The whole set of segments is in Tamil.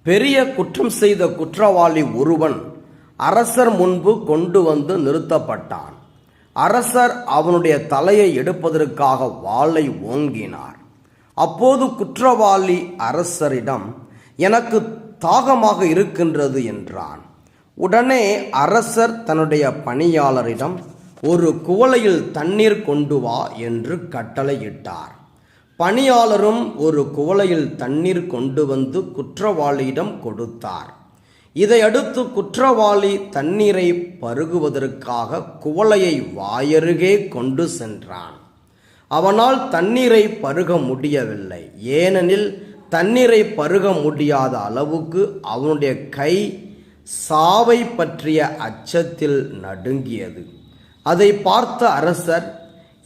பெரிய குற்றம் செய்த குற்றவாளி ஒருவன் அரசர் முன்பு கொண்டு வந்து நிறுத்தப்பட்டான். அரசர் அவனுடைய தலையை எடுப்பதற்காக வாளை ஓங்கினார். அப்போது குற்றவாளி அரசரிடம், எனக்கு தாகமாக இருக்கின்றது என்றான். உடனே அரசர் தன்னுடைய பணியாளரிடம், ஒரு குவளையில் தண்ணீர் கொண்டு வா என்று கட்டளையிட்டார். பணியாளரும் ஒரு குவளையில் தண்ணீர் கொண்டு வந்து குற்றவாளியிடம் கொடுத்தார். இதையடுத்து குற்றவாளி தண்ணீரை பருகுவதற்காக குவளையை வாயருகே கொண்டு சென்றான். அவனால் தண்ணீரை பருக முடியவில்லை. ஏனெனில் தண்ணீரை பருக முடியாத அளவுக்கு அவனுடைய கை சாவை பற்றிய அச்சத்தில் நடுங்கியது. அதை பார்த்த அரசர்,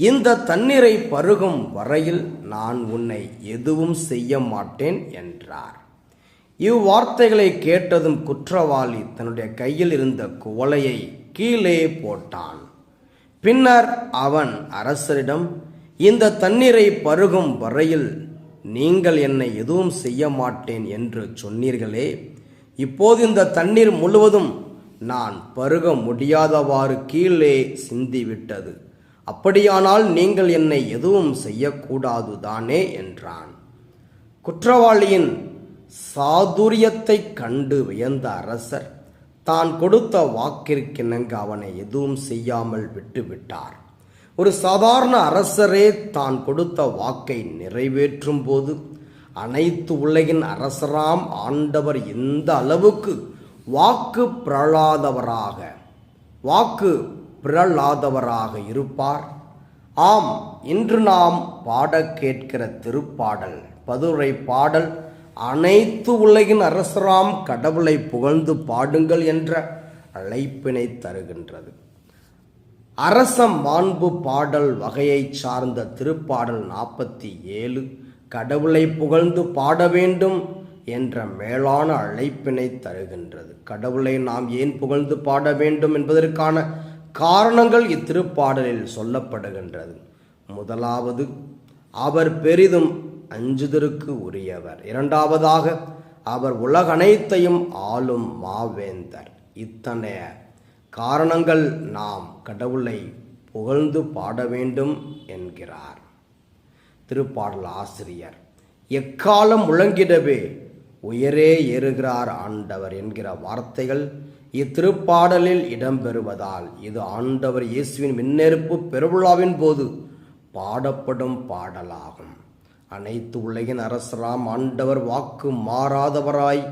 இந்த தண்ணீரை பருகும் வரையில் நான் உன்னை எதுவும் செய்ய மாட்டேன் என்றார். இவ்வார்த்தைகளை கேட்டதும் குற்றவாளி தன்னுடைய கையில் இருந்த குவளையை கீழே போட்டான். பின்னர் அவன் அரசரிடம், இந்த தண்ணீரை பருகும் வரையில் நீங்கள் என்னை எதுவும் செய்ய மாட்டேன் என்று சொன்னீர்களே, இப்போது இந்த தண்ணீர் முழுவதும் நான் பருக முடியாதவாறு கீழே சிந்திவிட்டது. அப்படியானால் நீங்கள் என்னை எதுவும் செய்யக்கூடாது தானே என்றான். குற்றவாளியின் சாதுரியத்தை கண்டு வியந்த அரசர் தான் கொடுத்த வாக்கிற்கிணங்க அவனை எதுவும் செய்யாமல் விட்டுவிட்டார். ஒரு சாதாரண அரசரே தான் கொடுத்த வாக்கை நிறைவேற்றும் போது அனைத்து உலகின் அரசராம் ஆண்டவர் எந்த அளவுக்கு வாக்கு பிறழாதவராக இருப்பார். ஆம், இன்று நாம் பாட கேட்கிற திருப்பாடல், பதிலுரை பாடல், அனைத்து உலகின் அரசராம் கடவுளை புகழ்ந்து பாடுங்கள் என்ற அழைப்பினை தருகின்றது. அரச மாண்பு பாடல் வகையை சார்ந்த திருப்பாடல் 47 கடவுளை புகழ்ந்து பாட வேண்டும் என்ற மேலான அழைப்பினை தருகின்றது. கடவுளை நாம் ஏன் புகழ்ந்து பாட வேண்டும் என்பதற்கான காரணங்கள் இத்திருப்பாடலில் சொல்லப்படுகின்றது. முதலாவது, அவர் பெரிதும் அஞ்சுதற்கு உரியவர். இரண்டாவதாக, அவர் உலகனைத்தையும் ஆளும் மாவேந்தர். இத்தனைய காரணங்கள் நாம் கடவுளை புகழ்ந்து பாட வேண்டும் என்கிறார் திருப்பாடல் ஆசிரியர். எக்காலம் முழங்கிடவே உயரே ஏறுகிறார் ஆண்டவர் என்கிற வார்த்தைகள் இத்திருப்பாடலில் இடம்பெறுவதால் இது ஆண்டவர் இயேசுவின் விண்ணேற்பு பெருவிழாவின் போது பாடப்படும் பாடலாகும். அனைத்து உலகின் அரசராம் ஆண்டவர் வாக்கு மாறாதவராய்